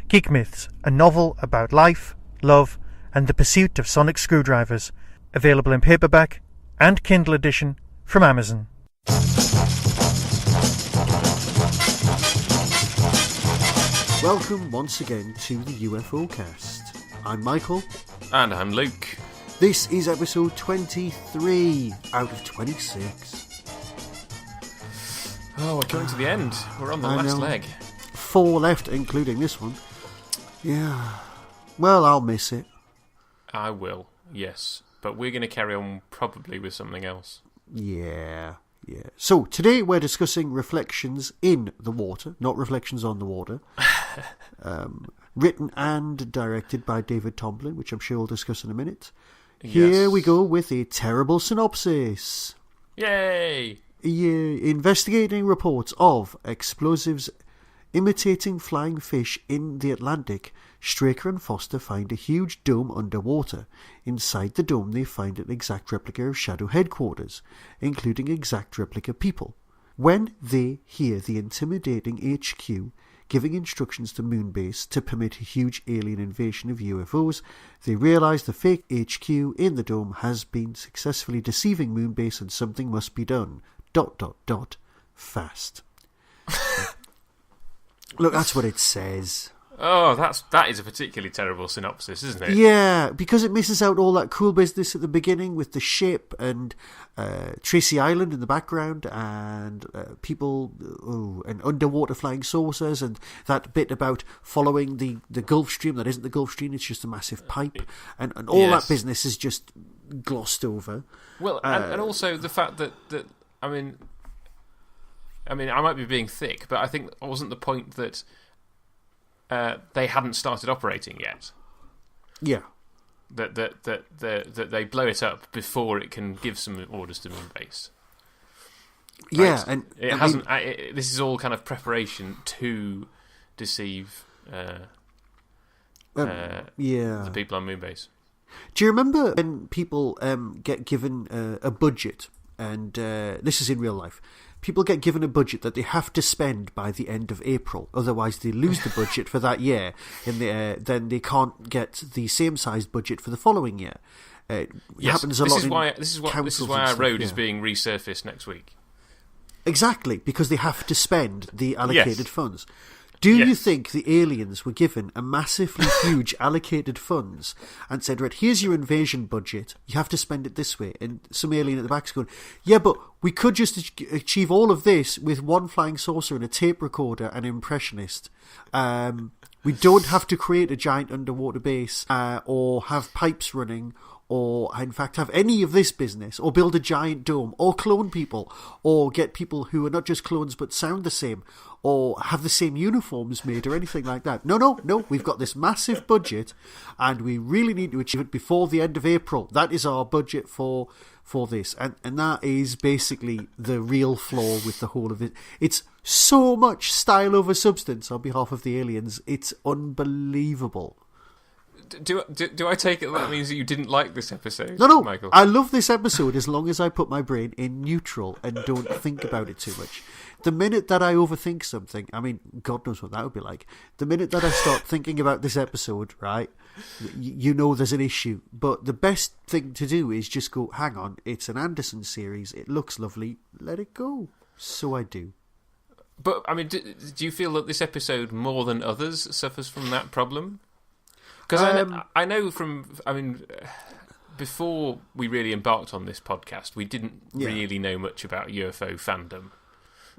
Geek Myths, a novel about life, love, and the pursuit of sonic screwdrivers. Available in paperback and Kindle edition from Amazon. Welcome once again to the UFOCAST. I'm Michael. And I'm Luke. This is episode 23 out of 26. Oh, we're coming to the end. We're on the last leg. 4 left, including this one. Yeah. Well, I'll miss it. I will, yes. But we're going to carry on probably with something else. Yeah. So, today we're discussing Reflections in the Water, not Reflections on the Water. Written and directed by David Tomblin, which I'm sure we'll discuss in a minute. Here we go with a terrible synopsis. Yay! Investigating reports of explosives imitating flying fish in the Atlantic, Straker and Foster find a huge dome underwater. Inside the dome they find an exact replica of Shadow headquarters, including exact replica people. When they hear the intimidating HQ giving instructions to Moonbase to permit a huge alien invasion of UFOs, they realise the fake HQ in the dome has been successfully deceiving Moonbase and something must be done. ... Fast. Look, that's what it says. Oh, that is a particularly terrible synopsis, isn't it? Yeah, because it misses out all that cool business at the beginning with the ship and Tracy Island in the background and people and underwater flying saucers and that bit about following the Gulf Stream that isn't the Gulf Stream, it's just a massive pipe and all that business is just glossed over. Well, and also the fact that I mean, I might be being thick, but I think wasn't the point that they hadn't started operating yet. Yeah. That they blow it up before it can give some orders to Moonbase. Right? Yeah, and it hasn't. This is all kind of preparation to deceive the people on Moonbase. Do you remember when people get given a budget, and this is in real life? People get given a budget that they have to spend by the end of April. Otherwise, they lose the budget for that year, and then they can't get the same sized budget for the following year. It happens a lot. This is why our road is being resurfaced next week. Exactly, because they have to spend the allocated funds. Do you think the aliens were given a massively huge allocated funds and said, right, here's your invasion budget, you have to spend it this way? And some alien at the back's going, yeah, but we could just achieve all of this with one flying saucer and a tape recorder and an impressionist. We don't have to create a giant underwater base or have pipes running or, in fact, have any of this business, or build a giant dome, or clone people, or get people who are not just clones but sound the same, or have the same uniforms made, or anything like that. No, we've got this massive budget, and we really need to achieve it before the end of April. That is our budget for this, and that is basically the real flaw with the whole of it. It's so much style over substance on behalf of the aliens, it's unbelievable. Do I take it that means that you didn't like this episode? No, Michael? I love this episode as long as I put my brain in neutral and don't think about it too much. The minute that I overthink something, I mean, God knows what that would be like. The minute that I start thinking about this episode, right, you know there's an issue. But the best thing to do is just go, hang on, it's an Anderson series, it looks lovely, let it go. So I do. But, I mean, do you feel that this episode, more than others, suffers from that problem? Because I know from, I mean, before we really embarked on this podcast, we didn't really know much about UFO fandom.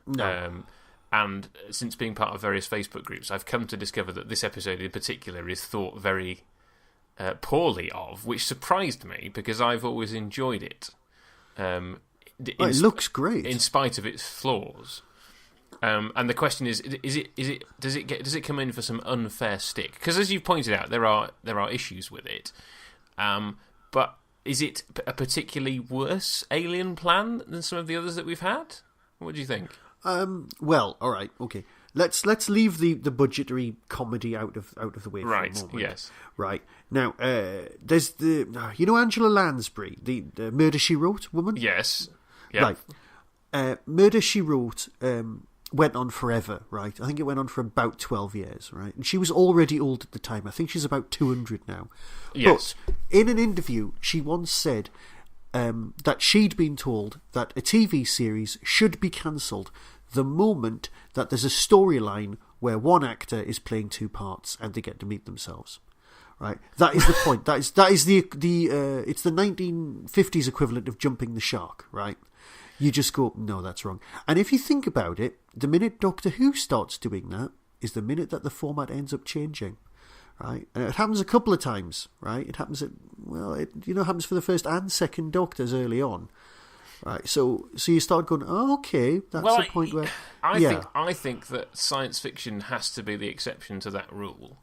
No. And since being part of various Facebook groups, I've come to discover that this episode in particular is thought very poorly of, which surprised me because I've always enjoyed it. It looks great. In spite of its flaws. And the question is does it come in for some unfair stick? Because as you pointed out, there are issues with it. But is it a particularly worse alien plan than some of the others that we've had? What do you think? Well, all right, okay. Let's leave the budgetary comedy out of the way for a moment. Yes. Right. Now, there's Angela Lansbury, the Murder, She Wrote woman? Yes. Yeah. Right. Murder, She Wrote went on forever, right? I think it went on for about 12 years, right? And she was already old at the time. I think she's about 200 now. Yes. But in an interview, she once said that she'd been told that a TV series should be cancelled the moment that there's a storyline where one actor is playing two parts and they get to meet themselves. Right, that is the point. That is the it's the 1950s equivalent of jumping the shark. Right, you just go, no, that's wrong. And if you think about it, the minute Doctor Who starts doing that is the minute that the format ends up changing. Right, and it happens a couple of times. Right, it happens happens for the first and second Doctors early on. Right, so you start going, oh, okay, that's the point where I think that science fiction has to be the exception to that rule.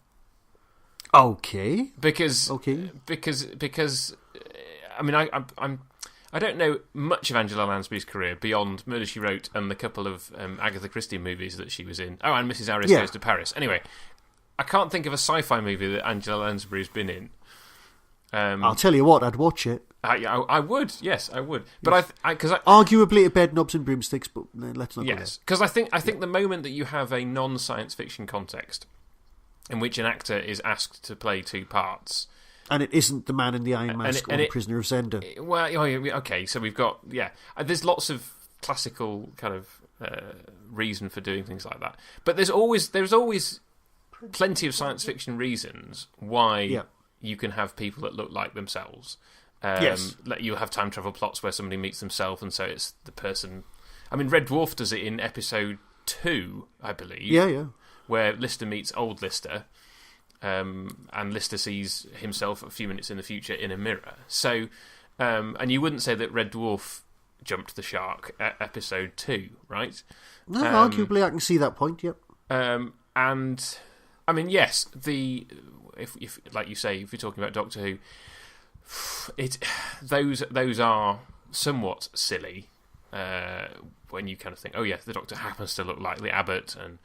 Okay. Because I mean, I don't know much of Angela Lansbury's career beyond Murder, She Wrote and the couple of Agatha Christie movies that she was in. Oh, and Mrs. Harris Goes to Paris. Anyway, I can't think of a sci-fi movie that Angela Lansbury's been in. I'll tell you what, I'd watch it. I would, yes, I would. But yes. Arguably a Bed, Knobs and Broomsticks, but let's not go there. Yes, because I think the moment that you have a non-science fiction context in which an actor is asked to play two parts, and it isn't the Man in the Iron Mask or the Prisoner of Zenda. Well, okay, so we've got there's lots of classical kind of reason for doing things like that, but there's always plenty of science fiction reasons why you can have people that look like themselves. Yes, you have time travel plots where somebody meets themselves, and so it's the person. I mean, Red Dwarf does it in episode 2, I believe. Yeah. Where Lister meets old Lister, and Lister sees himself a few minutes in the future in a mirror. So, and you wouldn't say that Red Dwarf jumped the shark at episode 2, right? No, arguably I can see that point. Yep. And I mean, yes, if like you say, if you're talking about Doctor Who, those are somewhat silly. When you kind of think, oh yeah, the Doctor happens to look like the Abbot, and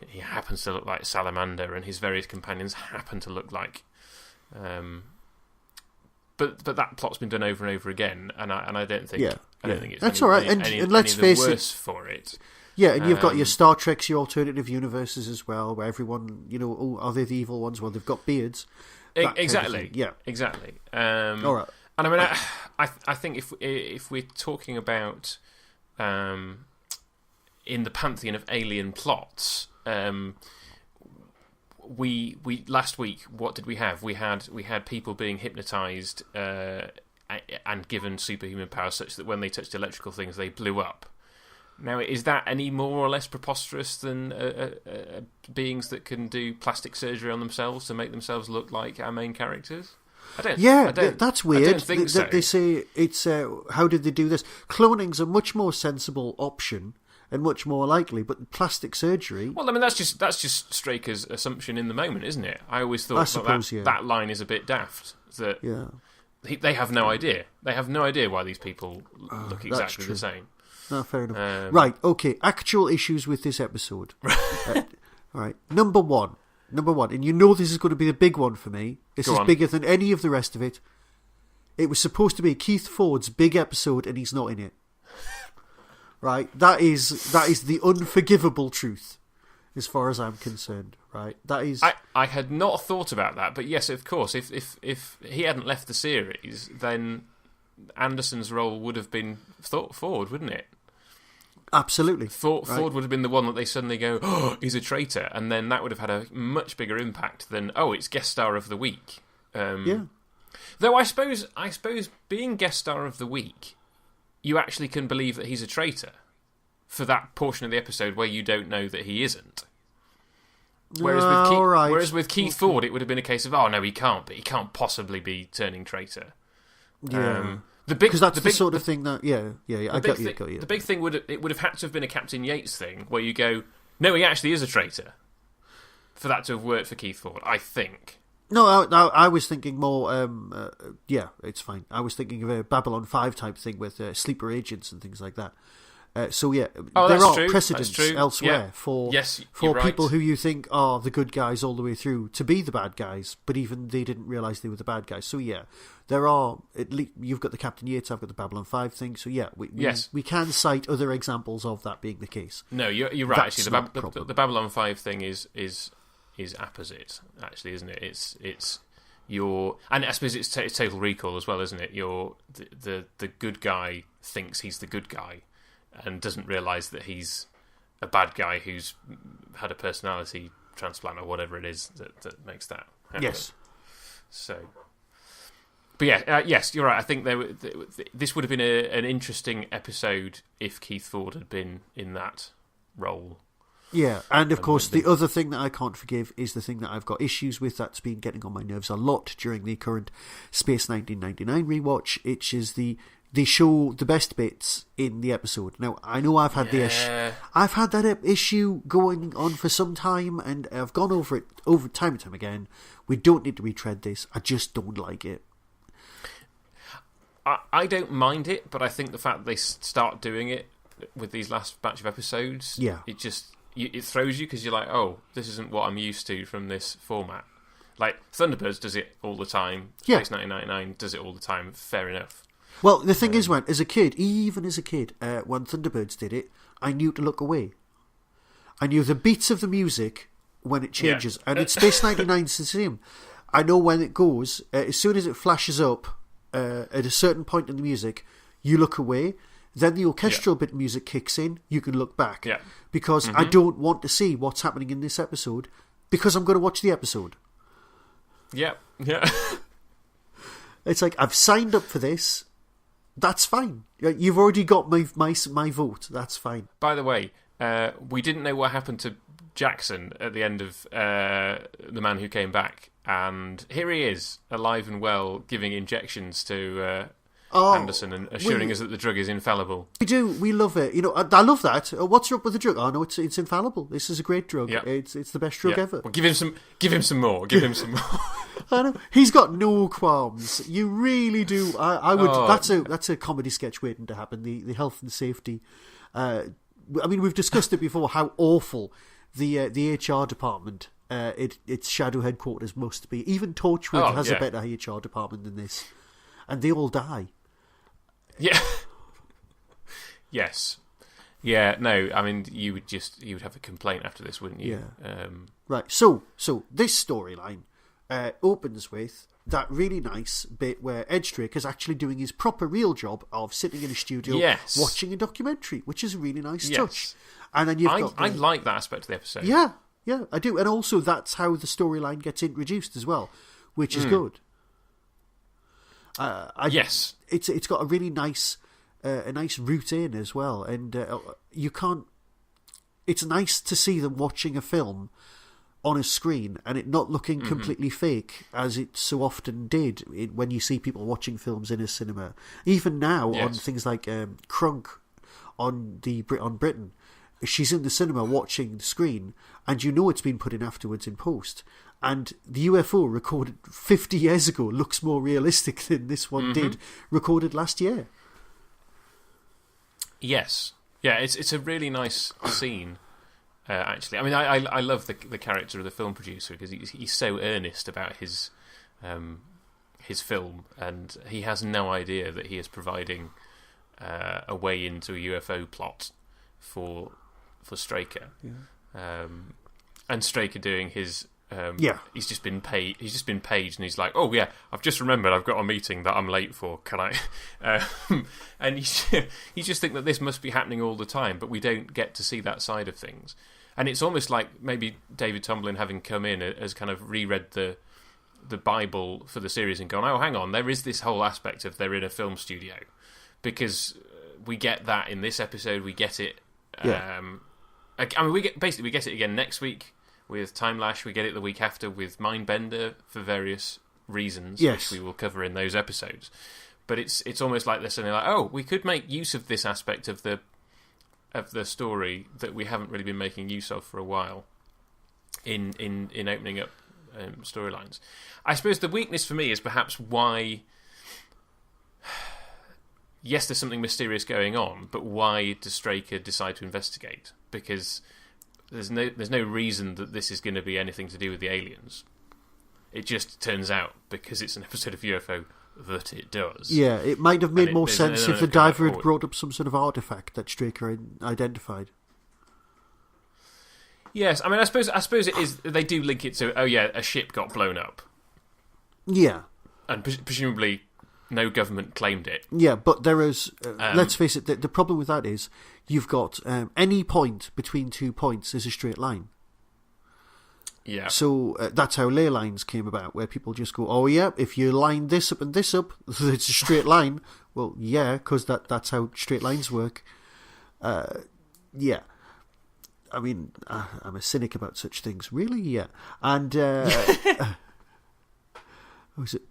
he happens to look like Salamander, and his various companions happen to look like. But that plot's been done over and over again, and I don't think I don't think it's that's all right. And let's face it, worse for it. Yeah, and you've got your Star Treks, your alternative universes as well, where everyone, are they the evil ones? Well, they've got beards. Exactly. Yeah, exactly. All right. And I mean, I think if we're talking about in the pantheon of alien plots, we last week, what did we have? We had people being hypnotized and given superhuman powers such that when they touched electrical things, they blew up. Now, is that any more or less preposterous than beings that can do plastic surgery on themselves to make themselves look like our main characters? That's weird. I don't think so. They say it's how did they do this? Cloning's a much more sensible option and much more likely, but plastic surgery. Well, I mean, that's just Straker's assumption in the moment, isn't it? I always thought that line is a bit daft. They have no idea. They have no idea why these people look exactly the same. No, fair enough. Right, okay. Actual issues with this episode. All right. Number one, and you know this is going to be the big one for me. This is bigger than any of the rest of it. It was supposed to be Keith Ford's big episode, and he's not in it. Right? That is the unforgivable truth, as far as I'm concerned. Right? That is. I had not thought about that, but yes, of course. If he hadn't left the series, then Anderson's role would have been Ford, wouldn't it? Absolutely. Ford would have been the one that they suddenly go, oh, he's a traitor, and then that would have had a much bigger impact than, oh, it's guest star of the week. Though I suppose being guest star of the week, you actually can believe that he's a traitor for that portion of the episode where you don't know that he isn't. Whereas with Keith Ford, it would have been a case of, oh no, he can't possibly be turning traitor. Yeah. Because that's the sort of thing that, I got you. The big thing would have had to have been a Captain Yates thing, where you go, no, he actually is a traitor, for that to have worked for Keith Ford, I think. No, I was thinking more, it's fine. I was thinking of a Babylon 5 type thing with sleeper agents and things like that. So yeah, Oh, there are true. precedents elsewhere for people right. who you think are the good guys all the way through to be the bad guys, but even they didn't realise they were the bad guys. So yeah, there are. At least you've got the Captain Yates, I've got the Babylon 5 thing. So yeah, we can cite other examples of that being the case. No, you're right. That's actually, the Babylon 5 thing is apposite. Actually, isn't it? It's your, and I suppose it's Total Recall as well, isn't it? The good guy thinks he's the good guy, and doesn't realise that he's a bad guy who's had a personality transplant or whatever it is that makes that happen. Yes. So, but yeah, yes, you're right. I think this would have been an interesting episode if Keith Ford had been in that role. Yeah, and of course the other thing that I can't forgive is the thing that I've got issues with that's been getting on my nerves a lot during the current Space 1999 rewatch, which is they show the best bits in the episode. Now, I know I've had I've had that issue going on for some time, and I've gone over it time and time again. We don't need to retread this. I just don't like it. I don't mind it, but I think the fact that they start doing it with these last batch of episodes, it throws you, because you're like, oh, this isn't what I'm used to from this format. Like, Thunderbirds does it all the time. Space 1999 does it all the time. Fair enough. Well, the thing is, when even as a kid, when Thunderbirds did it, I knew to look away. I knew the beats of the music when it changes, and in Space 99 it's the same. I know when it goes, as soon as it flashes up at a certain point in the music, you look away. Then the orchestral bit of music kicks in, you can look back. Yeah. Because I don't want to see what's happening in this episode, because I'm going to watch the episode. Yeah, yeah. It's like, I've signed up for this. That's fine. You've already got my vote. That's fine. By the way, we didn't know what happened to Jackson at the end of The Man Who Came Back. And here he is, alive and well, giving injections to Anderson and assuring us that the drug is infallible. We do. We love it. You know, I love that. What's up with the drug? Oh no, it's infallible. This is a great drug. Yeah. It's the best drug ever. Well, give him some more. Give him some more. I know. He's got no qualms. You really do. I would. That's a comedy sketch waiting to happen. The health and safety. I mean, we've discussed it before. How awful the HR department. Its shadow headquarters must be. Even Torchwood has a better HR department than this, and they all die. Yeah. Yes. Yeah. No. I mean, you would have a complaint after this, wouldn't you? Yeah. Right. So this storyline opens with that really nice bit where Edgedrake is actually doing his proper real job of sitting in a studio watching a documentary, which is a really nice touch. And then I like that aspect of the episode. Yeah. Yeah, I do. And also that's how the storyline gets introduced as well, which is good. Yes. It's got a really nice route in as well, and you can't. It's nice to see them watching a film on a screen and it not looking completely fake, as it so often did when you see people watching films in a cinema. Even now on things like Crunk on Britain. She's in the cinema watching the screen, and you know it's been put in afterwards in post. And the UFO recorded 50 years ago looks more realistic than this one did, recorded last year. Yes. Yeah, it's a really nice scene, actually. I mean, I love the character of the film producer, because he's so earnest about his film, and he has no idea that he is providing a way into a UFO plot for Straker, and Straker doing his he's just been paged, and he's like, oh yeah, I've just remembered I've got a meeting that I'm late for, can I and you just think that this must be happening all the time, but we don't get to see that side of things. And it's almost like maybe David Tomblin, having come in, has kind of reread the Bible for the series and gone, oh hang on, there is this whole aspect of they're in a film studio, because we get that in this episode, we get it I mean, we get it again next week with Time Lash. We get it the week after with Mindbender for various reasons, which we will cover in those episodes. But it's almost like they're saying, like, oh, we could make use of this aspect of the story that we haven't really been making use of for a while in opening up storylines. I suppose the weakness for me is perhaps why yes, there's something mysterious going on, but why does Straker decide to investigate? Because there's no reason that this is going to be anything to do with the aliens. It just turns out, because it's an episode of UFO, that it does. Yeah, it might have made more sense if the diver had brought up some sort of artifact that Straker identified. Yes, I mean, I suppose it is. They do link it to, a ship got blown up. Yeah. And presumably no government claimed it. Yeah, but there is... let's face it, the problem with that is you've got any point between 2 points is a straight line. Yeah. So that's how ley lines came about, where people just go, oh yeah, if you line this up and this up, it's a straight line. Well, yeah, because that's how straight lines work. Yeah. I mean, I'm a cynic about such things. Really? Yeah. And...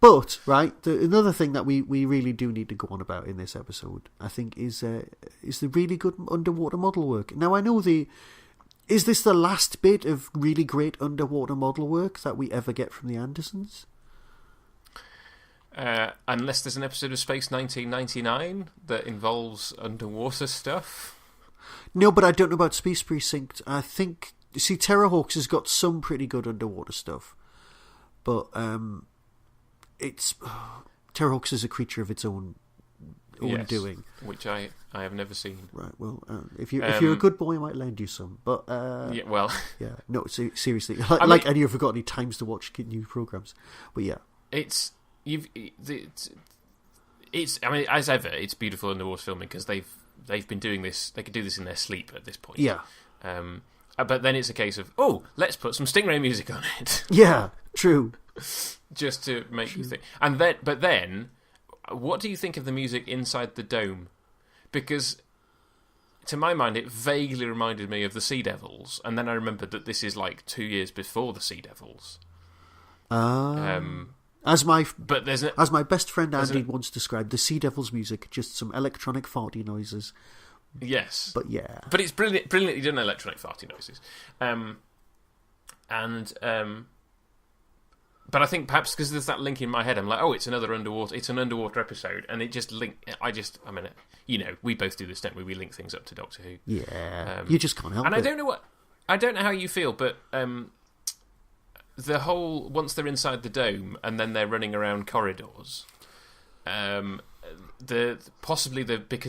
but, right, another thing that we really do need to go on about in this episode, I think, is the really good underwater model work. Now, I know is this the last bit of really great underwater model work that we ever get from the Andersons? Unless there's an episode of Space 1999 that involves underwater stuff. No, but I don't know about Space Precinct. I think... See, Terrorhawks has got some pretty good underwater stuff. But it's... Terrorhawks is a creature of its own doing. Which I have never seen. Right, well, if you're a good boy, I might lend you some. But yeah, well... yeah, no, seriously. Like any you've forgotten any times to watch new programmes. But yeah. It's... I mean, as ever, it's beautiful underwater filming because they've been doing this. They could do this in their sleep at this point. Yeah. But then it's a case of, let's put some Stingray music on it. Yeah, true. Just to make you think. But then, what do you think of the music inside the dome? Because, to my mind, it vaguely reminded me of the Sea Devils, and then I remembered that this is like 2 years before the Sea Devils. As my best friend Andy once described, the Sea Devils music, just some electronic farty noises. Yes. But yeah. But it's brilliantly done electronic farty noises. But I think perhaps because there's that link in my head, I'm like, it's an underwater episode, and it just we both do this, don't we? We link things up to Doctor Who. Yeah. You just can't help it. And I don't know how you feel, but the whole, once they're inside the dome and then they're running around corridors, because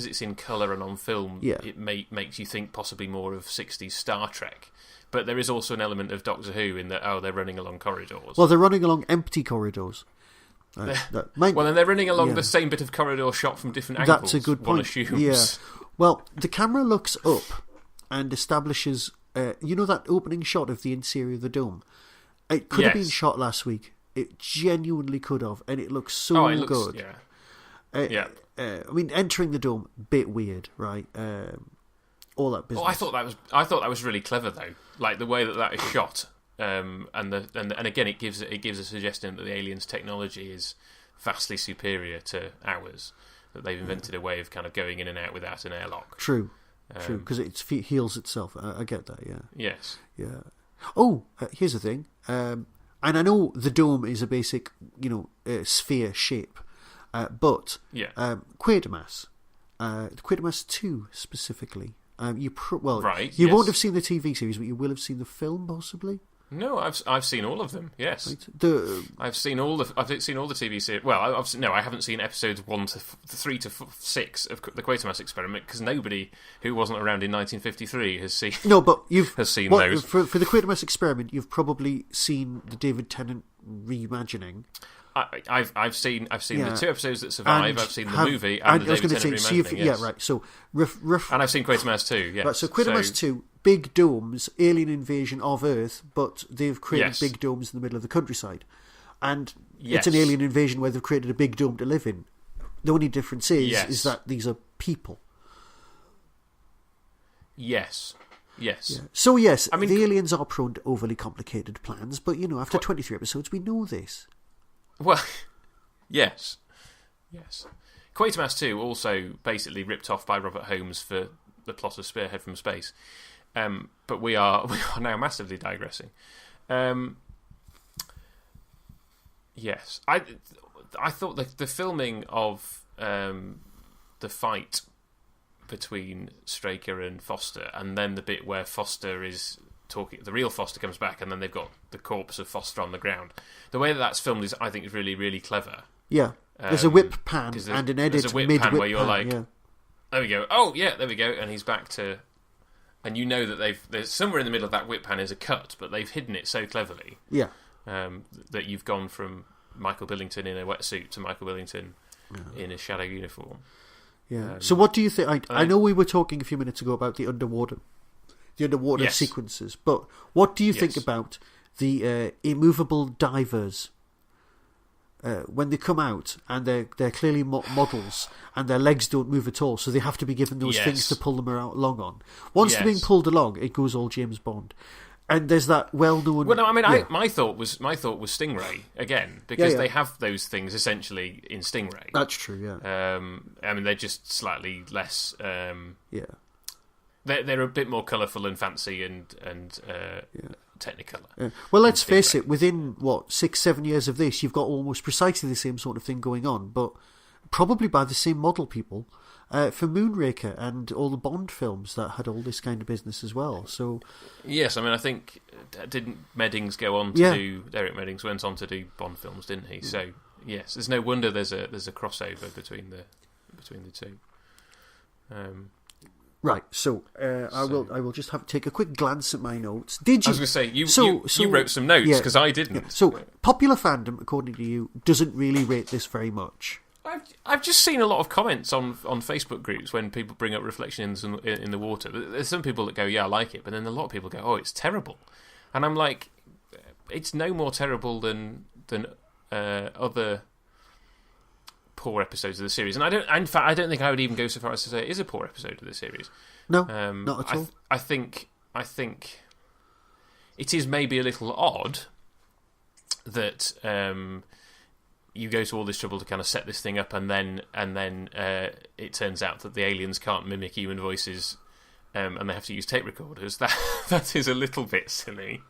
it's in colour and on film, it makes you think possibly more of 60s Star Trek. But there is also an element of Doctor Who in that, they're running along corridors. Well, they're running along empty corridors. And they're running along the same bit of corridor shot from different angles. That's a good point. One assumes. Yeah. Well, the camera looks up and establishes, that opening shot of the interior of the dome. It could have been shot last week. It genuinely could have, and it looks good. Yeah. I mean, entering the dome, bit weird, right? All that business. I thought that was really clever though, like the way that is shot, and again it gives a suggestion that the aliens' technology is vastly superior to ours. That they've invented a way of kind of going in and out without an airlock. True, because it heals itself. I get that. Yeah. Yes. Yeah. Oh, here's the thing. And I know the dome is a basic, sphere shape, but Quatermass, Quatermass 2 specifically. You won't have seen the TV series, but you will have seen the film, possibly. No, I've seen all of them. Yes, right. I've seen all the TV series. Well, I haven't seen episodes 1 to 3 to 6 of the Quatermass Experiment because nobody who wasn't around in 1953 has seen. No, but has seen those for the Quatermass Experiment. You've probably seen the David Tennant reimagining. I've seen the 2 episodes that survive. I've seen the movie and the David Tennant reimagining. Yeah, right. So and I've seen Quatermass 2. Yes. Right. So Quatermass 2. Big domes, alien invasion of Earth, but they've created big domes in the middle of the countryside. And it's an alien invasion where they've created a big dome to live in. The only difference is that these are people. Yes. Yes. Yeah. So, yes, the aliens are prone to overly complicated plans, but, after 23 episodes, we know this. Well, yes. Yes. Quatermass 2 also basically ripped off by Robert Holmes for the plot of Spearhead from Space. But we are now massively digressing. Yes, I thought the filming of the fight between Straker and Foster, and then the bit where Foster is talking, the real Foster comes back, and then they've got the corpse of Foster on the ground. The way that that's filmed is, I think, is really, really clever. Yeah, there's a whip pan and an edit. There's a whip pan where you're like, there we go. Oh yeah, there we go, and he's back to, and you know that there's somewhere in the middle of that whip pan is a cut, but they've hidden it so cleverly. Yeah. That you've gone from Michael Billington in a wetsuit to Michael Billington in a shadow uniform. Yeah. So what do you think? I know we were talking a few minutes ago about the underwater yes. sequences, but what do you think about the immovable divers? When they come out and they're clearly models and their legs don't move at all, so they have to be given those things to pull them along on. Once they're being pulled along, it goes all James Bond. And there's that well-known... Well, no, I mean, my thought was Stingray, again, because they have those things essentially in Stingray. That's true, yeah. I mean, they're just slightly less... They're a bit more colourful and fancy and Technicolor. Yeah. Well, let's face it, within, 6-7 years of this, you've got almost precisely the same sort of thing going on, but probably by the same model people, for Moonraker and all the Bond films that had all this kind of business as well. So, yes, I mean, I think didn't Meddings go on to do? Derek Meddings went on to do Bond films, didn't he? So yes, there's no wonder there's a crossover between the two. Right, so I will just take a quick glance at my notes. Did you? I was going to say you wrote some notes because I didn't. Yeah. So popular fandom, according to you, doesn't really rate this very much. I've just seen a lot of comments on Facebook groups when people bring up Reflections in the Water. There's some people that go, yeah, I like it, but then a lot of people go, oh, it's terrible. And I'm like, it's no more terrible than other poor episodes of the series. And in fact, I don't think I would even go so far as to say it is a poor episode of the series. No, not at all. I think it is maybe a little odd that you go to all this trouble to kind of set this thing up, and then it turns out that the aliens can't mimic human voices, and they have to use tape recorders. That is a little bit silly.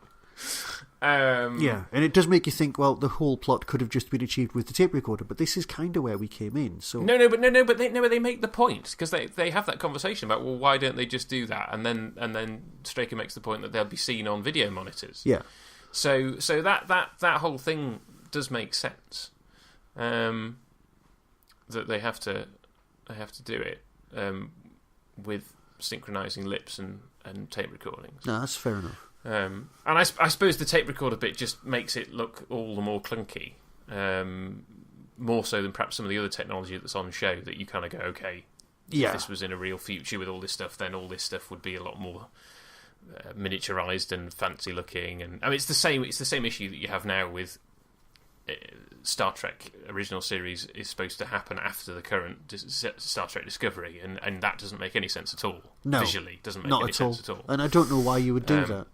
Yeah, and it does make you think, well, the whole plot could have just been achieved with the tape recorder, but this is kind of where we came in. So but they make the point, because they have that conversation about, well, why don't they just do that? And then Straker makes the point that they'll be seen on video monitors. Yeah. So that whole thing does make sense. That they have to do it with synchronizing lips and tape recordings. No, that's fair enough. And I suppose the tape recorder bit just makes it look all the more clunky, more so than perhaps some of the other technology that's on show, that you kind of go, okay, if this was in a real future with all this stuff, then all this stuff would be a lot more miniaturized and fancy looking. And I mean, it's the same issue that you have now with Star Trek original series is supposed to happen after the current Star Trek Discovery, and that doesn't make any sense at all. No, visually doesn't make any sense at all. And I don't know why you would do that.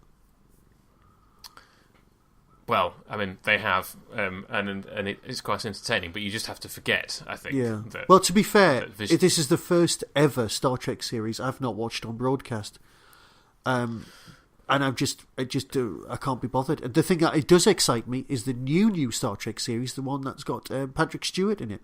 Well, I mean, they have, and it's quite entertaining, but you just have to forget, I think. Yeah. Well, to be fair, this is the first ever Star Trek series I've not watched on broadcast. And I can't be bothered. The thing that it does excite me is the new Star Trek series, the one that's got Patrick Stewart in it.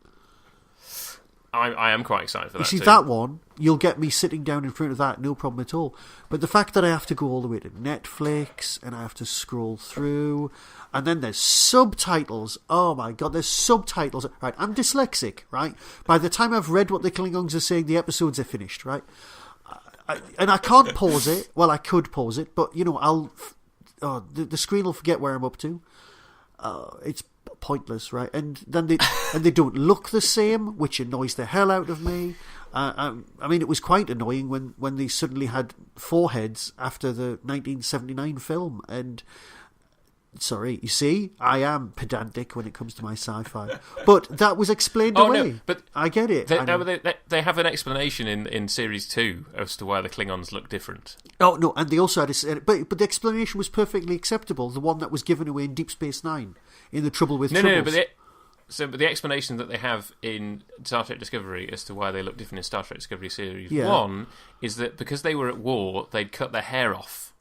I am quite excited for that. You see, that one, you'll get me sitting down in front of that, no problem at all. But the fact that I have to go all the way to Netflix, and I have to scroll through, and then there's subtitles. Oh my God, there's subtitles. Right, I'm dyslexic, right? By the time I've read what the Klingons are saying, the episodes are finished, right? And I can't pause it. Well, I could pause it, but, the screen will forget where I'm up to. It's pointless, right? And then they don't look the same, which annoys the hell out of me. I mean, it was quite annoying when they suddenly had four heads after the 1979 film. And sorry, you see, I am pedantic when it comes to my sci-fi, but that was explained away. No, but I get it. They have an explanation in series 2 as to why the Klingons look different. Oh no, and they also had but the explanation was perfectly acceptable. The one that was given away in Deep Space Nine, in The Trouble with Troubles. But the explanation that they have in Star Trek Discovery as to why they look different in Star Trek Discovery Series 1 is that because they were at war, they'd cut their hair off.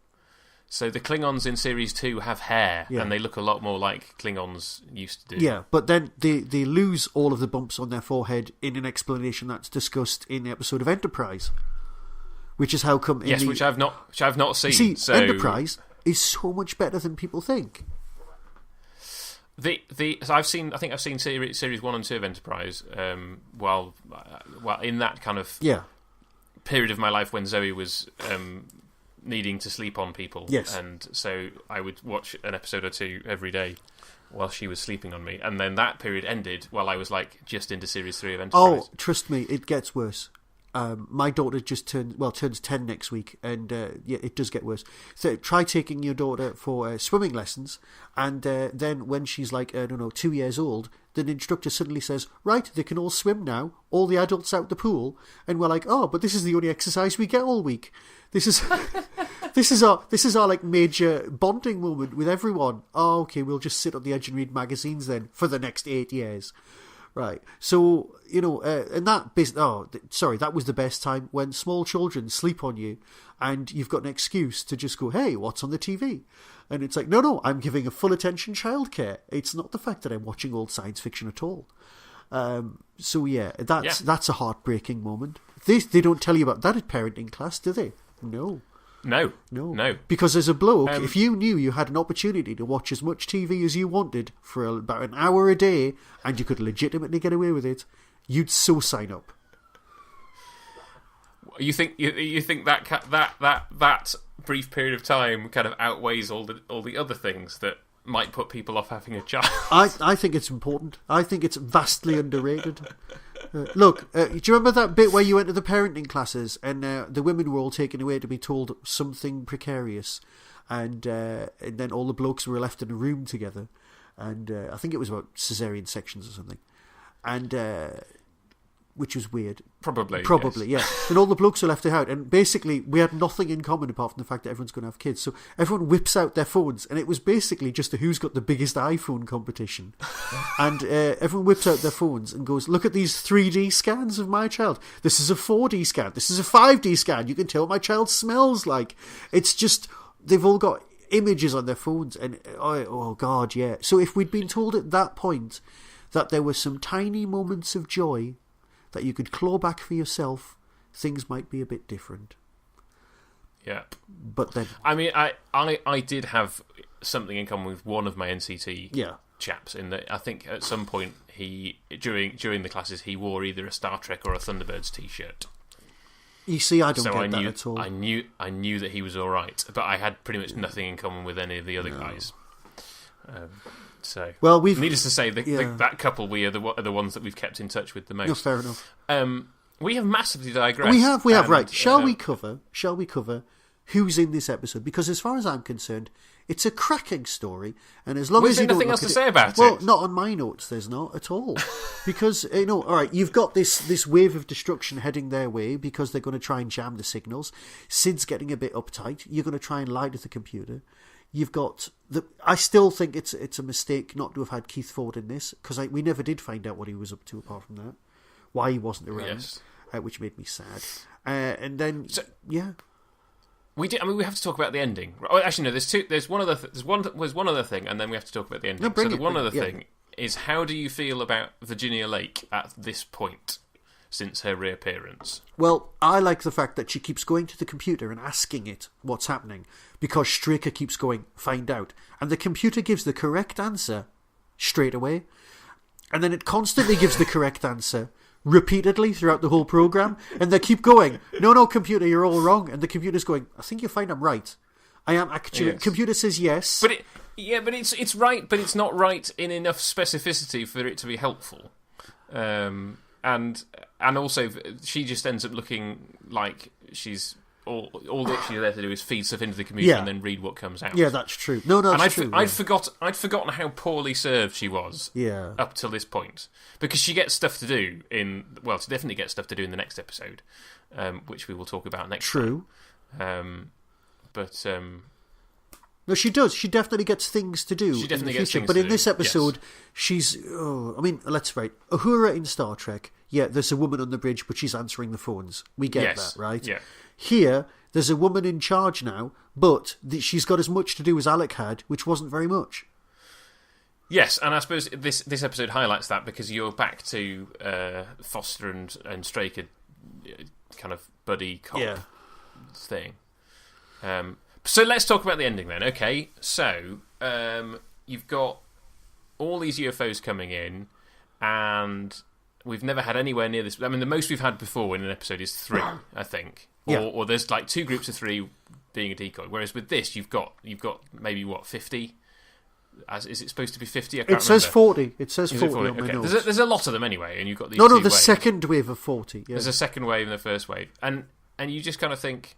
So the Klingons in Series 2 have hair, Yeah. and they look a lot more like Klingons used to do. Yeah, but then they lose all of the bumps on their forehead in an explanation that's discussed in the episode of Enterprise, which is how come. Which I've not seen. See, so... Enterprise is so much better than people think. So I think I've seen series 1 and 2 of Enterprise. While in that kind of period of my life when Zoe was needing to sleep on people. Yes. And so I would watch an episode or two every day while she was sleeping on me. And then that period ended while I was just into Series 3 of Enterprise. Oh, trust me, it gets worse. My daughter just turns 10 next week, and it does get worse. So try taking your daughter for swimming lessons, and then when she's 2 years old, the instructor suddenly says, right, they can all swim now, all the adults out the pool, and we're like, oh, but this is the only exercise we get all week. This is this is our major bonding moment with everyone. Oh, okay, we'll just sit on the edge and read magazines then for the next 8 years. Right, so, and that was the best time, when small children sleep on you and you've got an excuse to just go, hey, what's on the TV? And it's like, no, I'm giving a full attention childcare. It's not the fact that I'm watching old science fiction at all. That's a heartbreaking moment. They don't tell you about that at parenting class, do they? No. No. Because as a bloke, if you knew you had an opportunity to watch as much TV as you wanted for about an hour a day, and you could legitimately get away with it, you'd so sign up. You think that brief period of time kind of outweighs all the other things that might put people off having a child? I think it's important. I think it's vastly underrated. Look, do you remember that bit where you went to the parenting classes and the women were all taken away to be told something precarious, and then all the blokes were left in a room together, and I think it was about cesarean sections or something, and which was weird. Probably, yeah. And all the blokes were left out, and basically we had nothing in common apart from the fact that everyone's going to have kids. So everyone whips out their phones, and it was basically just a who's got the biggest iPhone competition. And everyone whips out their phones and goes, look at these 3D scans of my child. This is a 4D scan. This is a 5D scan. You can tell what my child smells like. It's just, they've all got images on their phones, and oh God, yeah. So if we'd been told at that point that there were some tiny moments of joy that you could claw back for yourself, things might be a bit different. Yeah. But then... I mean, I did have something in common with one of my NCT chaps, in that I think at some point during the classes he wore either a Star Trek or a Thunderbirds t-shirt. You see, I don't get that at all. I knew that he was all right, but I had pretty much nothing in common with any of the other guys. So, well, needless to say, that couple are the ones that we've kept in touch with the most. No, fair enough. We have massively digressed. We have. Right. Shall we cover who's in this episode? Because as far as I'm concerned, it's a cracking story, and as long as you don't nothing else to say about it. Well, not on my notes. There's not at all, because all right, you've got this wave of destruction heading their way because they're going to try and jam the signals. Sid's getting a bit uptight. You're going to try and lie to the computer. You've got I still think it's a mistake not to have had Keith Ford in this, because we never did find out what he was up to apart from that, why he wasn't around, which made me sad. And then we did. I mean, we have to talk about the ending. Oh, actually, no. There's two. There's one other. There's one other thing, and then we have to talk about the ending. No, so the one other thing is, how do you feel about Virginia Lake at this point? Since her reappearance? Well, I like the fact that she keeps going to the computer and asking it what's happening, because Straker keeps going, find out. And the computer gives the correct answer straight away. And then it constantly gives the correct answer repeatedly throughout the whole program. And they keep going, no, computer, you're all wrong. And the computer's going, I think you'll find I'm right. I am actually... Yes. Computer says yes. But it's right, but it's not right in enough specificity for it to be helpful. And also, she just ends up looking like she's all that she's there to do is feed stuff into the computer and then read what comes out. Yeah, that's true. No, that's true. I'd forgotten how poorly served she was. Up till this point, because she gets stuff to do she definitely gets stuff to do in the next episode, which we will talk about next. True. Time. No, she does. She definitely gets things to do. She definitely gets things to do. But in this episode, yes. She's... Oh, I mean, let's right. Uhura in Star Trek, there's a woman on the bridge, but she's answering the phones. We get that, right? Yeah. Here, there's a woman in charge now, but she's got as much to do as Alec had, which wasn't very much. Yes, and I suppose this episode highlights that because you're back to Foster and Straker kind of buddy cop thing. So let's talk about the ending then. Okay, so you've got all these UFOs coming in, and we've never had anywhere near this. I mean, the most we've had before in an episode is 3, I think. Or there's like 2 groups of 3 being a decoy. Whereas with this, you've got maybe, 50? Is it supposed to be 50? I can't remember. Says 40. It says 40 on my okay. notes. There's a lot of them anyway, and you've got these No, the waves. Second wave of 40. Yeah. There's a second wave and the first wave. And you just kind of think,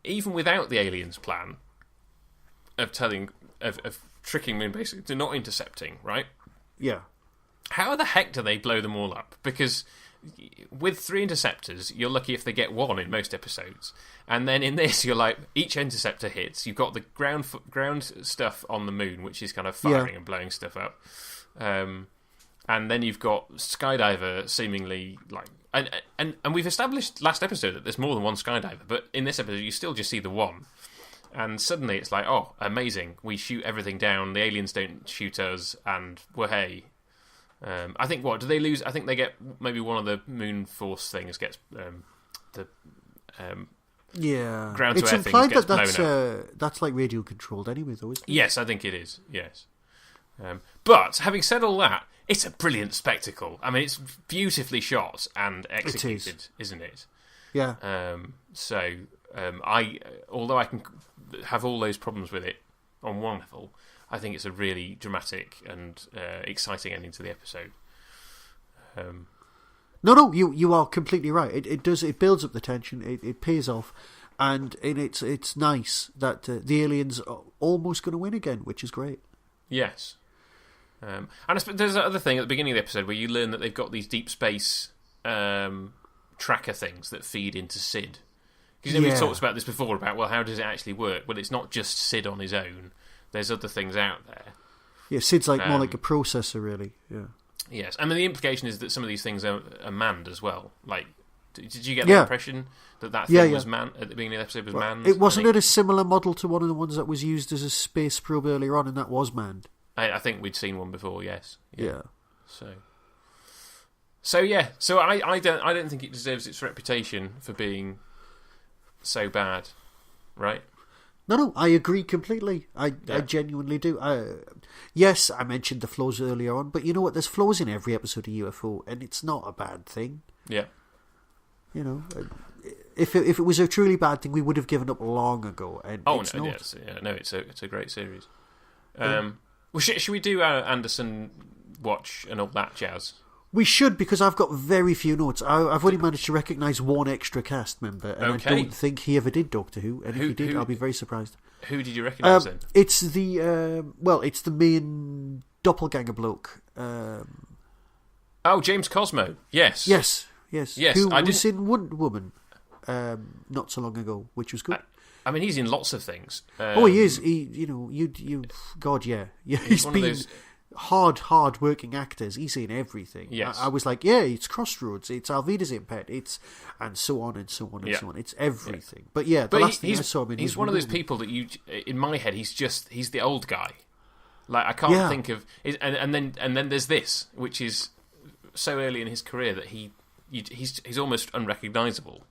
even without the aliens' plan of tricking them basically to not intercepting, right? Yeah. How the heck do they blow them all up? Because with 3 interceptors, you're lucky if they get 1 in most episodes. And then in this, you're like, each interceptor hits. You've got the ground stuff on the moon, which is kind of firing and blowing stuff up. And then you've got Skydiver seemingly like... And we've established last episode that there's more than one Skydiver, but in this episode, you still just see the one. And suddenly it's like, oh, amazing. We shoot everything down. The aliens don't shoot us. And, well, hey... I think do they lose? I think they get maybe one of the Moon Force things gets ground to air it's things implied gets that blown up. that's like radio controlled anyway, though, isn't it? Yes, I think it is. Yes, but having said all that, it's a brilliant spectacle. I mean, it's beautifully shot and executed, isn't it? Yeah. Although I can have all those problems with it on one level, I think it's a really dramatic and exciting ending to the episode. No, you are completely right. It builds up the tension. It pays off, and it's nice that the aliens are almost going to win again, which is great. Yes, and I suppose there's another thing at the beginning of the episode where you learn that they've got these deep space tracker things that feed into Sid. Because we've talked about this before about how does it actually work? Well, it's not just Sid on his own. There's other things out there. Yeah, Sid's more like a processor, really. Yeah. Yes, I mean the implication is that some of these things are manned as well. Like, did you get the impression that thing was manned at the beginning of the episode? Was manned? It wasn't a similar model to one of the ones that was used as a space probe earlier on, and that was manned. I think we'd seen one before. Yes. Yeah. So I don't think it deserves its reputation for being so bad, right? No, I agree completely. I genuinely do. Yes, I mentioned the flaws earlier on, but you know what? There's flaws in every episode of UFO, and it's not a bad thing. Yeah. You know, if it was a truly bad thing, we would have given up long ago. And it's a great series. Well, should we do our Anderson watch and all that jazz? We should, because I've got very few notes. I've only managed to recognise one extra cast member, and I don't think he ever did Doctor Who. And if he did, I'll be very surprised. Who did you recognise then? It's the main doppelganger bloke. James Cosmo. Yes. Yes. Who was in Wonder Woman not so long ago, which was good. I mean, he's in lots of things. He is. God, yeah. He's one been... of those... hard working actors. He's in everything. Yes. I was like, it's Crossroads, it's Alvida's Impet, it's and so on and so on and so on. It's everything. But the last thing I saw him in, he's one of those people that in my head, he's the old guy. Like I can't think of, and then there's this, which is so early in his career that he's almost unrecognisable.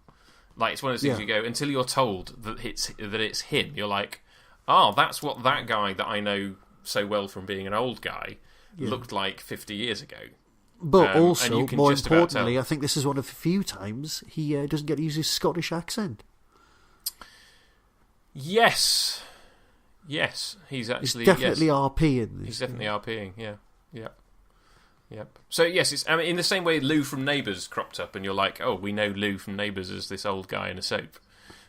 Like it's one of those things you go until you're told that it's him. You're like, that's what that guy that I know so well from being an old guy looked like 50 years ago. But also, more importantly, I think this is one of the few times he doesn't get to use his Scottish accent. Yes, he's actually definitely RP in this. He's definitely RPing. Yep. So yes, I mean, in the same way Lou from Neighbours cropped up, and you're like, we know Lou from Neighbours as this old guy in a soap.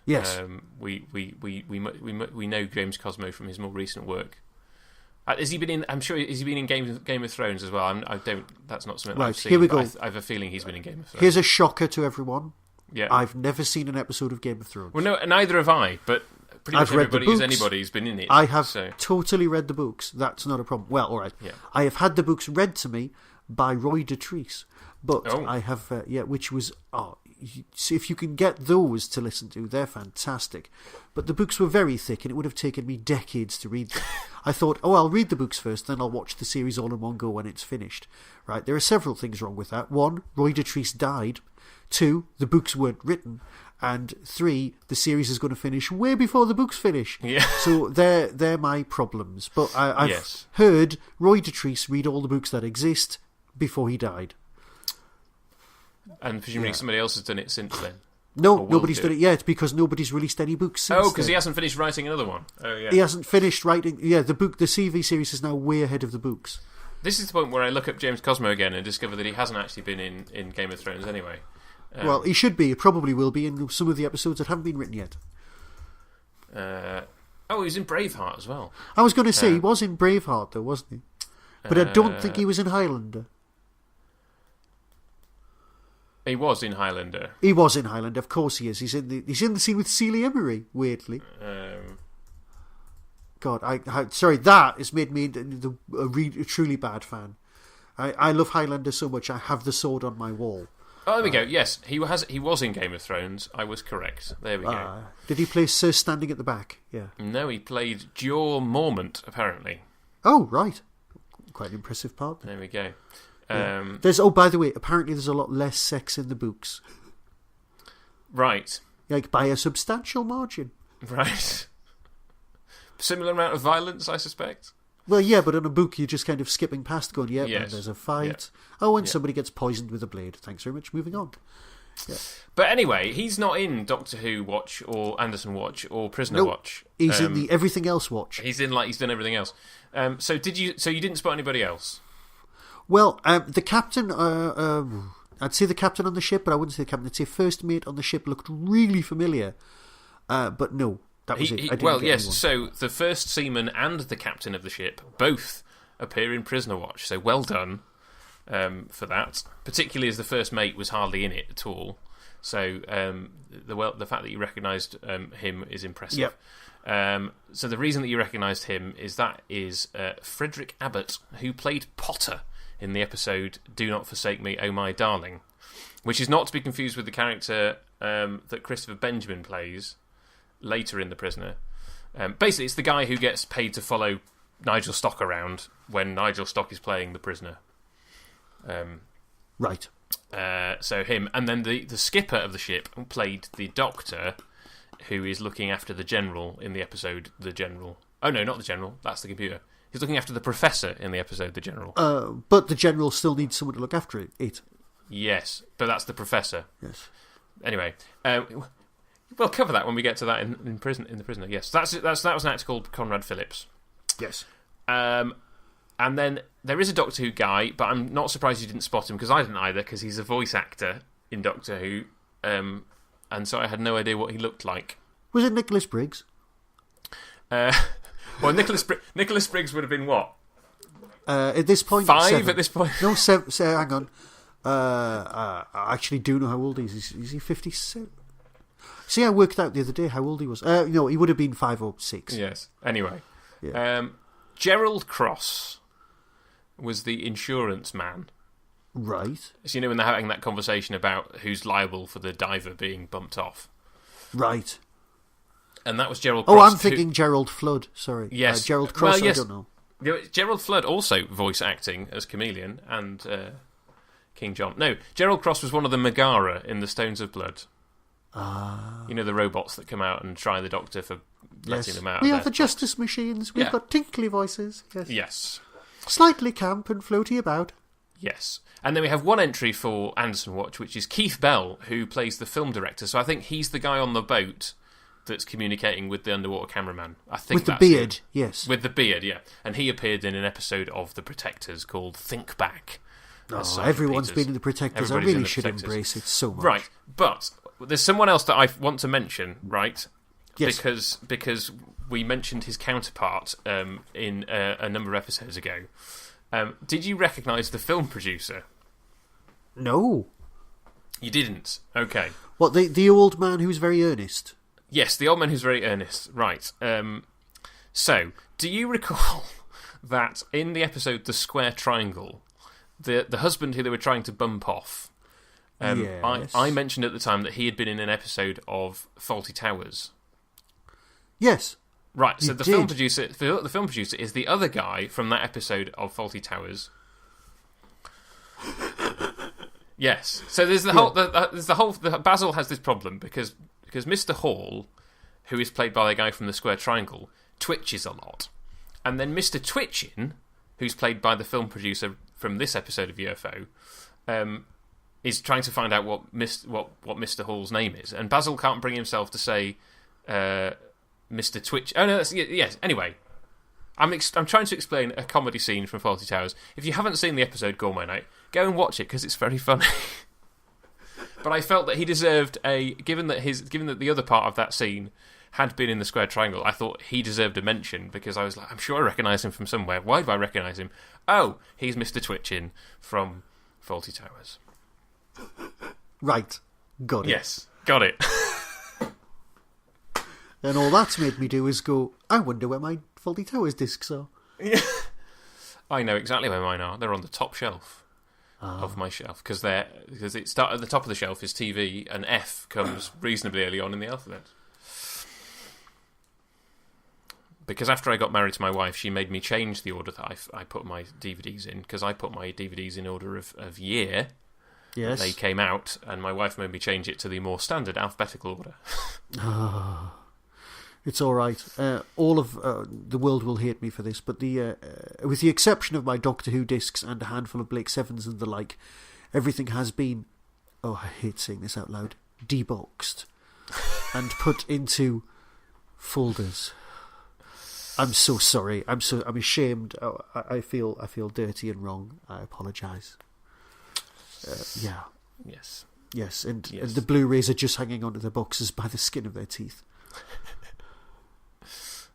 Yes. We know James Cosmo from his more recent work. Has he been in? I'm sure. Has he been in Game of Thrones as well? I don't. That's not something I've seen. Here we go. I have a feeling he's been in Game of Thrones. Here's a shocker to everyone. Yeah, I've never seen an episode of Game of Thrones. Well, no, neither have I. But pretty much everybody who's anybody's been in it. I have totally read the books. That's not a problem. Well, all right. Yeah. I have had the books read to me by Roy Dotrice, but I have which was so if you can get those to listen to, they're fantastic. But the books were very thick, and it would have taken me decades to read them. I thought, I'll read the books first, then I'll watch the series all in one go when it's finished. Right? There are several things wrong with that. 1, Roy Dotrice died. 2, the books weren't written. And 3, the series is going to finish way before the books finish. Yeah. So they're my problems. But I've heard Roy Dotrice read all the books that exist before he died. And presumably somebody else has done it since then. No, nobody's done it yet because nobody's released any books since. Oh, because he hasn't finished writing another one. Oh, yeah. He hasn't finished writing. Yeah, the CV series is now way ahead of the books. This is the point where I look up James Cosmo again and discover that he hasn't actually been in Game of Thrones anyway. Well, he should be. He probably will be in some of the episodes that haven't been written yet. He was in Braveheart as well. I was going to say, he was in Braveheart, though, wasn't he? But I don't think he was in Highlander. He was in Highlander. He was in Highlander, of course he is. He's in the scene with Celia Emery, weirdly. God, sorry, that has made me a truly bad fan. I love Highlander so much, I have the sword on my wall. Oh, there we go. Yes, he was in Game of Thrones. I was correct. There we go. Did he play Sir Standing at the Back? Yeah. No, he played Jor Mormont, apparently. Oh, right. Quite an impressive part. There we go. Yeah. By the way, apparently there's a lot less sex in the books. Right. Like, by a substantial margin. Right. Similar amount of violence, I suspect. Well, yeah, but in a book you're just kind of skipping past going, and there's a fight. Yeah. Oh, and somebody gets poisoned with a blade. Thanks very much. Moving on. Yeah. But anyway, he's not in Doctor Who Watch or Anderson Watch or Prisoner Watch. He's in the Everything Else Watch. He's done everything else. So you didn't spot anybody else? Well, the captain, I'd say the captain on the ship, but I wouldn't say the captain. I'd say first mate on the ship looked really familiar. But no, that was it. Anyone. So the first seaman and the captain of the ship both appear in Prisoner Watch. So well done for that. Particularly as the first mate was hardly in it at all. So the fact that you recognised him is impressive. Yep. So the reason that you recognised him is Frederick Abbott, who played Potter in the episode Do Not Forsake Me, Oh My Darling, which is not to be confused with the character that Christopher Benjamin plays later in The Prisoner. Basically, it's the guy who gets paid to follow Nigel Stock around when Nigel Stock is playing The Prisoner. Right. So him, and then the skipper of the ship played the Doctor, who is looking after the General in the episode The General. Oh no, not the General, that's the computer. He's looking after the Professor in the episode The General. But the General still needs someone to look after it. Yes, but that's the Professor. Yes. Anyway, we'll cover that when we get to that in The Prisoner. Yes, that was an actor called Conrad Phillips. Yes. And then there is a Doctor Who guy, but I'm not surprised you didn't spot him, because I didn't either, because he's a voice actor in Doctor Who, and so I had no idea what he looked like. Was it Nicholas Briggs? Well, Nicholas Briggs would have been what? At this point, 5 7. at this point? No, 7. Hang on. I actually do know how old he is. Is he 57? See, I worked out the other day how old he was. No, he would have been 5 or 6. Yes. Anyway. Yeah. Gerald Cross was the insurance man. Right. So, when they're having that conversation about who's liable for the diver being bumped off. Right. And that was Gerald Cross. Oh, I'm thinking Gerald Flood. Sorry. Yes. Gerald Cross, well, yes. I don't know. Gerald Flood also voice acting as Chameleon and King John. No, Gerald Cross was one of the Megara in the Stones of Blood. The robots that come out and try the Doctor for letting them out. We are the Justice Machines. We've got tinkly voices. Yes. Slightly camp and floaty about. Yes. And then we have one entry for Anderson Watch, which is Keith Bell, who plays the film director. So I think he's the guy on the boat that's communicating with the underwater cameraman. I think with the beard, yes. With the beard, yeah. And he appeared in an episode of The Protectors called Think Back. Everyone's been in The Protectors. I really should embrace it so much. Right, but there's someone else that I want to mention, right? Yes. Because we mentioned his counterpart in a number of episodes ago. Did you recognise the film producer? No. You didn't? Okay. What, the old man who's very earnest? Yes, the old man who's very earnest. Right. So, do you recall that in the episode The Square Triangle, the husband who they were trying to bump off Yes. I mentioned at the time that he had been in an episode of Fawlty Towers. Yes. Right, so You the did. film producer is the other guy from that episode of Fawlty Towers. Yes. So there's the whole. Basil has this problem because Mr. Hall, who is played by the guy from the Square Triangle, twitches a lot, and then Mr. Twitchin, who's played by the film producer from this episode of UFO, is trying to find out what Mr. Hall's name is, and Basil can't bring himself to say Mr. Twitch. Oh no, yes. Anyway, I'm trying to explain a comedy scene from Fawlty Towers. If you haven't seen the episode Gourmet Night, go and watch it because it's very funny. But I felt that he deserved given that the other part of that scene had been in the Square Triangle, I thought he deserved a mention because I was like, I'm sure I recognise him from somewhere. Why do I recognise him? Oh, he's Mr. Twitchin from Fawlty Towers. Right. Got it. Yes, got it. And all that's made me do is go, I wonder where my Fawlty Towers discs are. I know exactly where mine are. They're on the top shelf of my shelf because it start at the top of the shelf is TV and F comes reasonably early on in the alphabet. Because after I got married to my wife, she made me change the order that I put my DVDs in because I put my DVDs in order of year. Yes. They came out, and my wife made me change it to the more standard alphabetical order. It's all right. All of the world will hate me for this, but with the exception of my Doctor Who discs and a handful of Blake Sevens and the like, everything has been, I hate saying this out loud, deboxed and put into folders. I'm so sorry. I'm ashamed. I feel dirty and wrong. I apologise. Yeah. Yes, and the Blu-rays are just hanging onto the boxes by the skin of their teeth.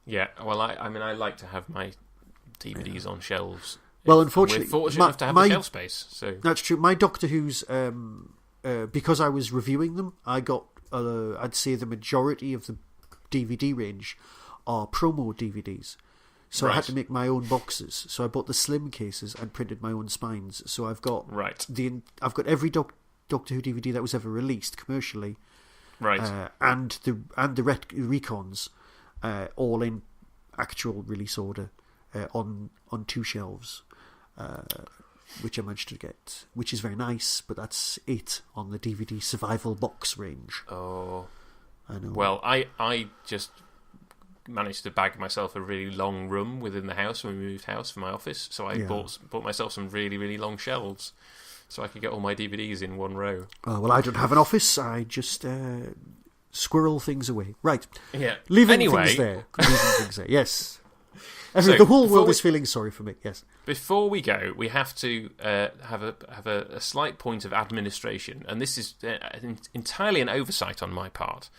Yeah, well, I like to have my DVDs on shelves. Well, unfortunately, we're fortunate enough to have the shelf space. So that's true. My Doctor Who's, because I was reviewing them, I got, I'd say the majority of the DVD range are promo DVDs. So I had to make my own boxes. So I bought the slim cases and printed my own spines. So I've got I've got every Doctor Who DVD that was ever released commercially, and the recons, all in actual release order, on 2 shelves, which I managed to get, which is very nice. But that's it on the DVD survival box range. Oh, I know. Well, I just managed to bag myself a really long room within the house when we moved house for my office, so I bought myself some really, really long shelves so I could get all my DVDs in one row. Oh, well, I don't have an office. I just squirrel things away. Right. Yeah. Leaving things there. Yes. The whole world is feeling sorry for me. Yes. Before we go, we have to have a slight point of administration, and this is entirely an oversight on my part.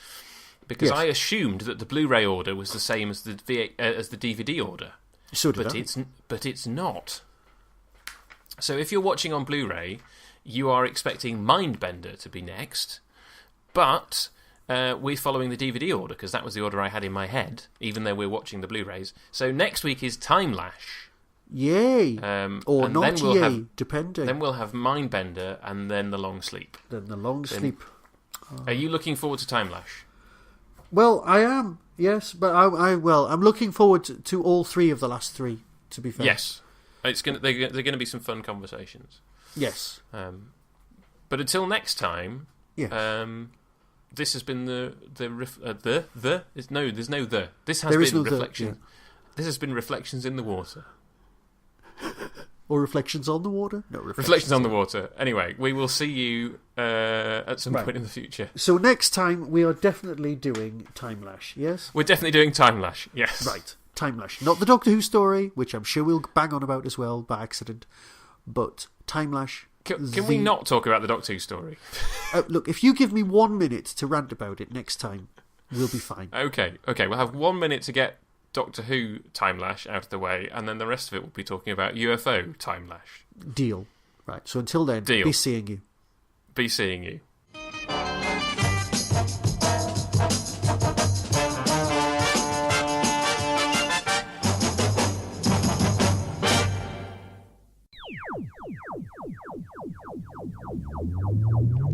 Because I assumed that the Blu-ray order was the same as the DVD order. So did I. But it's not. So if you're watching on Blu-ray, you are expecting Mindbender to be next, but we're following the DVD order because that was the order I had in my head, even though we're watching the Blu-rays. So next week is Time Lash. Yay! Or not yay, depending. Then we'll have Mindbender and then The Long Sleep. Sleep. Are you looking forward to Time Lash? Well, I am, yes, but I'm looking forward to all 3 of the last 3, to be fair. Yes. They're going to be some fun conversations. Yes. But until next time, this has been This has been Reflections in the Water. Or Reflections on the Water? No, Reflections on the Water. Anyway, we will see you at some point in the future. So next time, we are definitely doing Time Lash, yes? We're definitely doing Time Lash, yes. Right, Time Lash. Not the Doctor Who story, which I'm sure we'll bang on about as well, by accident, but Time Lash. Can we not talk about the Doctor Who story? Look, if you give me 1 minute to rant about it next time, we'll be fine. Okay, we'll have 1 minute to get Doctor Who Time Lash out of the way, and then the rest of it will be talking about UFO Time Lash. Deal. Right, so until then, be seeing you. Be seeing you.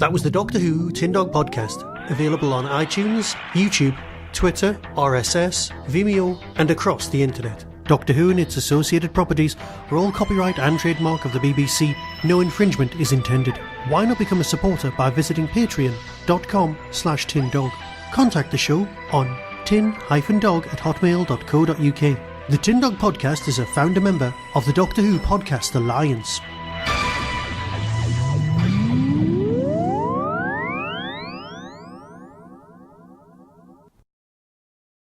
That was the Doctor Who Tin Dog Podcast, available on iTunes, YouTube, Twitter, RSS, Vimeo, and across the internet. Doctor Who and its associated properties are all copyright and trademark of the BBC. No infringement is intended. Why not become a supporter by visiting patreon.com/tindog. Contact the show on tin-dog@hotmail.co.uk. The Tin Dog Podcast is a founder member of the Doctor Who Podcast Alliance.